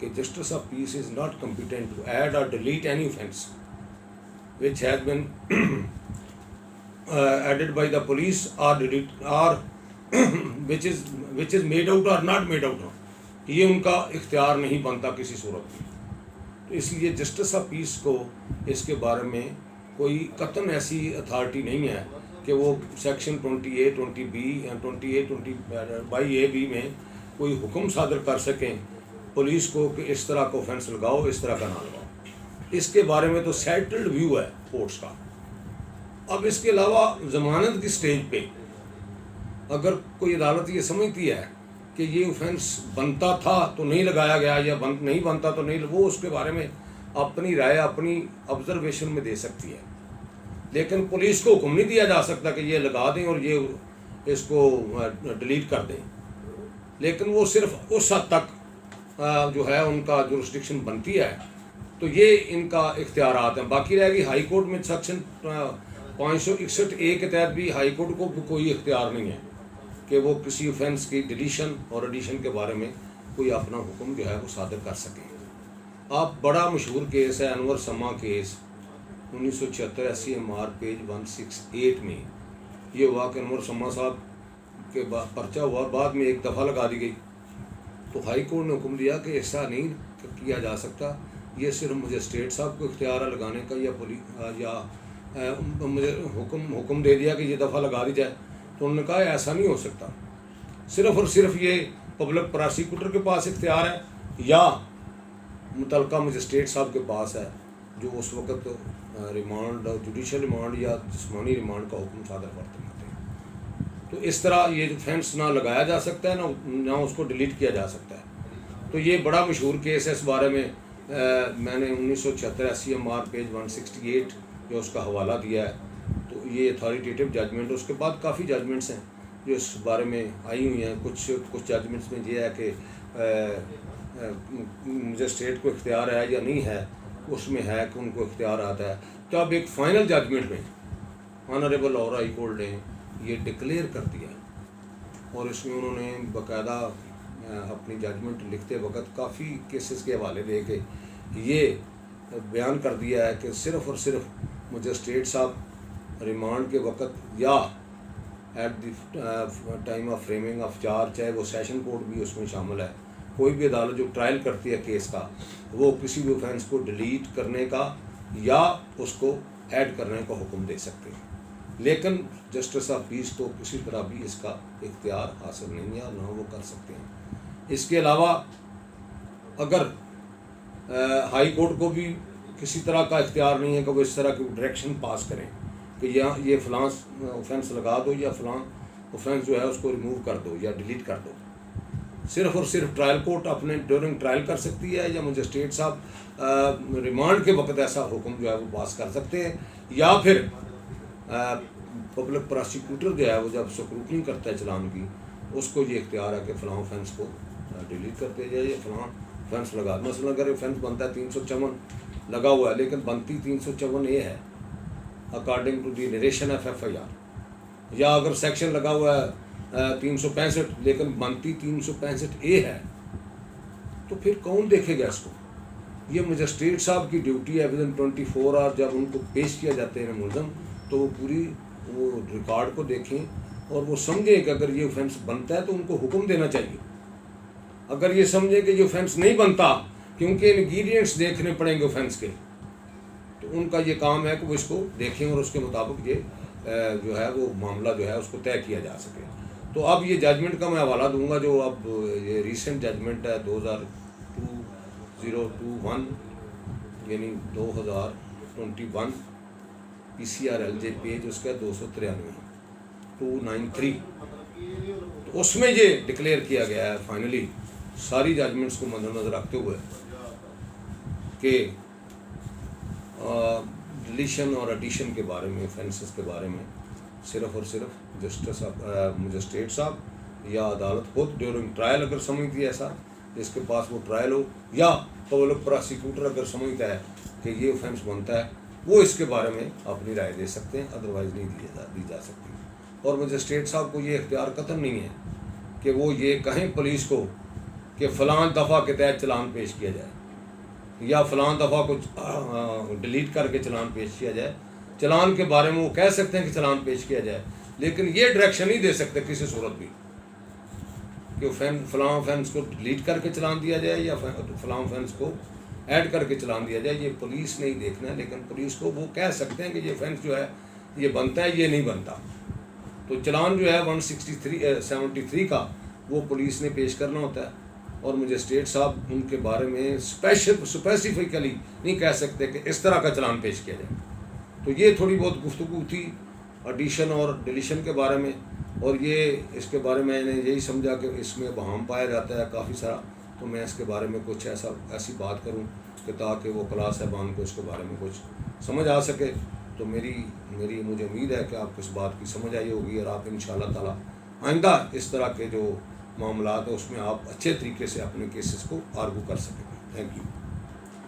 کہ justice of peace is not competent to add or delete any offence which has been added by the police or which is made out or not made out. یہ ان کا اختیار نہیں بنتا کسی صورت میں. تو اس لیے جسٹس آف پیس کو اس کے بارے میں کوئی قطعاً ایسی اتھارٹی نہیں ہے کہ وہ سیکشن 28(20)(a) میں کوئی حکم صادر کر سکیں پولیس کو کہ اس طرح کا اوفینس لگاؤ، اس طرح کا نہ لگاؤ. اس کے بارے میں تو سیٹلڈ ویو ہے کورٹس کا. اب اس کے علاوہ ضمانت کی سٹیج پہ اگر کوئی عدالت یہ سمجھتی ہے کہ یہ اوفینس بنتا تھا تو نہیں لگایا گیا یا نہیں بنتا تو نہیں، وہ اس کے بارے میں اپنی رائے اپنی آبزرویشن میں دے سکتی ہے. لیکن پولیس کو حکم نہیں دیا جا سکتا کہ یہ لگا دیں اور یہ اس کو ڈیلیٹ کر دیں. لیکن وہ صرف اس حد تک جو ہے ان کا جورسڈکشن بنتی ہے، تو یہ ان کا اختیارات ہیں. باقی رہے گی ہائی کورٹ میں سیکشن 561(a) کے تحت بھی ہائی کورٹ کو بھی کوئی اختیار نہیں ہے کہ وہ کسی اوفینس کی ڈیلیشن اور ایڈیشن کے بارے میں کوئی اپنا حکم جو ہے وہ صادر کر سکیں. آپ بڑا مشہور کیس ہے انور سما کیس 1976 SCMR پیج 168 میں یہ ہوا کہ انور سما صاحب کے پرچہ ہوا، بعد میں ایک دفعہ لگا دی گئی. تو ہائی کورٹ نے حکم دیا کہ ایسا نہیں کیا جا سکتا، یہ صرف مجھے اسٹیٹ صاحب کو اختیار ہے لگانے کا، یا مجھے حکم دے دیا کہ یہ دفعہ لگا دی جائے. تو انہوں نے کہا ایسا نہیں ہو سکتا، صرف اور صرف یہ پبلک پراسیکیوٹر کے پاس اختیار ہے یا متعلقہ مجسٹریٹ صاحب کے پاس ہے جو اس وقت ریمانڈ جوڈیشل ریمانڈ یا جسمانی ریمانڈ کا حکم صادر کرتے ہیں. تو اس طرح یہ اوفینس نہ لگایا جا سکتا ہے نہ اس کو ڈیلیٹ کیا جا سکتا ہے. تو یہ بڑا مشہور کیس ہے. اس بارے میں میں نے 1976 SCMR پیج 168 جو اس کا حوالہ دیا ہے. تو یہ اتھارٹیٹیو ججمنٹ، اس کے بعد کافی ججمنٹس ہیں جو اس بارے میں آئی ہوئی ہیں. کچھ ججمنٹس میں یہ ہے کہ مجھے اسٹیٹ کو اختیار ہے یا نہیں ہے، اس میں ہے کہ ان کو اختیار آتا ہے. تو اب ایک فائنل ججمنٹ میں آنریبل لاہور ہائی کورٹ نے یہ ڈکلیئر کر دیا، اور اس میں انہوں نے باقاعدہ اپنی ججمنٹ لکھتے وقت کافی کیسز کے حوالے دے کے یہ بیان کر دیا ہے کہ صرف اور صرف مجسٹریٹ صاحب ریمانڈ کے وقت یا at the time of framing of charge, چاہے وہ سیشن کورٹ بھی اس میں شامل ہے، کوئی بھی عدالت جو ٹرائل کرتی ہے کیس کا، وہ کسی بھی اوفینس کو ڈیلیٹ کرنے کا یا اس کو ایڈ کرنے کا حکم دے سکتے ہیں. لیکن جسٹس آف پیس کو کسی طرح بھی اس کا اختیار حاصل نہیں ہے اور نہ وہ کر سکتے ہیں. اس کے علاوہ اگر ہائی کورٹ کو بھی کسی طرح کا اختیار نہیں ہے کہ وہ اس طرح کی ڈائریکشن پاس کریں کہ یہ فلاں اوفینس لگا دو یا فلاں اوفینس جو ہے اس کو ریموو کر دو یا ڈیلیٹ کر دو. صرف اور صرف ٹرائل کورٹ اپنے ڈیورنگ ٹرائل کر سکتی ہے، یا مجسٹریٹ صاحب ریمانڈ کے وقت ایسا حکم جو ہے وہ پاس کر سکتے ہیں، یا پھر پبلک پراسیکیوٹر جو ہے وہ جب سکروٹنی کرتا ہے چلان کی، اس کو یہ اختیار ہے کہ فلاں اوفینس کو ڈیلیٹ کر دیا جائے یا فلاں اوفینس لگا. مثلا اگر اوفینس بنتا ہے 354 لگا ہوا ہے لیکن بنتی 354(a) ہے according to the narration of FIR، یا اگر سیکشن لگا ہوا ہے 365 لیکن بنتی 365(a) ہے، تو پھر کون دیکھے گا اس کو؟ یہ مجسٹریٹ صاحب کی ڈیوٹی ہے ودن 24 آور جب ان کو پیش کیا جاتے ہیں ملزم، تو وہ پوری وہ ریکارڈ کو دیکھیں اور وہ سمجھیں کہ اگر یہ اوفینس بنتا ہے تو ان کو حکم دینا چاہیے. اگر یہ سمجھیں کہ یہ اوفینس نہیں بنتا کیونکہ انگریڈینٹس دیکھنے پڑیں گے اوفینس کے، تو ان کا یہ کام ہے کہ وہ اس کو دیکھیں اور اس کے مطابق یہ جو ہے وہ معاملہ جو ہے اس کو طے کیا جا سکے. تو اب یہ ججمنٹ کا میں حوالہ دوں گا جو اب یہ ریسنٹ ججمنٹ ہے 2021 یعنی 2021 PCRLJ پیج اس کا 293 تو اس میں یہ ڈکلیئر کیا گیا ہے فائنلی ساری ججمنٹس کو مد نظر رکھتے ہوئے کہ ڈیلیشن اور ایڈیشن کے بارے میں، اوفینسز کے بارے میں صرف اور صرف جسٹس مجسٹریٹ صاحب یا عدالت خود ڈیورنگ ٹرائل اگر سمجھتی ہے ایسا جس کے پاس وہ ٹرائل ہو، یا پبلک پراسیکیوٹر اگر سمجھتا ہے کہ یہ اوفینس بنتا ہے، وہ اس کے بارے میں اپنی رائے دے سکتے ہیں، ادروائز نہیں دی جا سکتی. اور مجسٹریٹ صاحب کو یہ اختیار قطعاً نہیں ہے کہ وہ یہ کہیں پولیس کو کہ فلاں دفعہ کے تحت چلان پیش کیا جائے یا فلاں دفعہ کو ڈیلیٹ کر کے چلان پیش کیا جائے. چلان کے بارے میں وہ کہہ سکتے ہیں کہ چلان پیش کیا جائے، لیکن یہ ڈائریکشن نہیں دے سکتے کسی صورت بھی کہ فلاں آفینس کو ڈیلیٹ کر کے چلان دیا جائے یا فلاں آفینس کو ایڈ کر کے چلان دیا جائے. یہ پولیس نہیں دیکھنا ہے، لیکن پولیس کو وہ کہہ سکتے ہیں کہ یہ آفینس جو ہے یہ بنتا ہے، یہ نہیں بنتا. تو چلان جو ہے 173 کا وہ پولیس نے پیش کرنا ہوتا ہے، اور مجسٹریٹ صاحب ان کے بارے میں اسپیسیفکلی نہیں کہہ سکتے کہ اس طرح کا چلان پیش کیا جائے. تو یہ تھوڑی بہت گفتگو تھی ایڈیشن اور ڈیلیشن کے بارے میں، اور یہ اس کے بارے میں نے یہی سمجھا کہ اس میں ابہام پایا جاتا ہے کافی سارا، تو میں اس کے بارے میں کچھ ایسی بات کروں کہ تاکہ وہ کلاس صاحبان کو اس کے بارے میں کچھ سمجھ آ سکے. تو مجھے امید ہے کہ آپ کو اس بات کی سمجھ آئی ہوگی، اور آپ انشاءاللہ تعالی آئندہ اس طرح کے جو معاملات ہیں اس میں آپ اچھے طریقے سے اپنے کیسز کو آرگو کر سکیں گے. Thank you.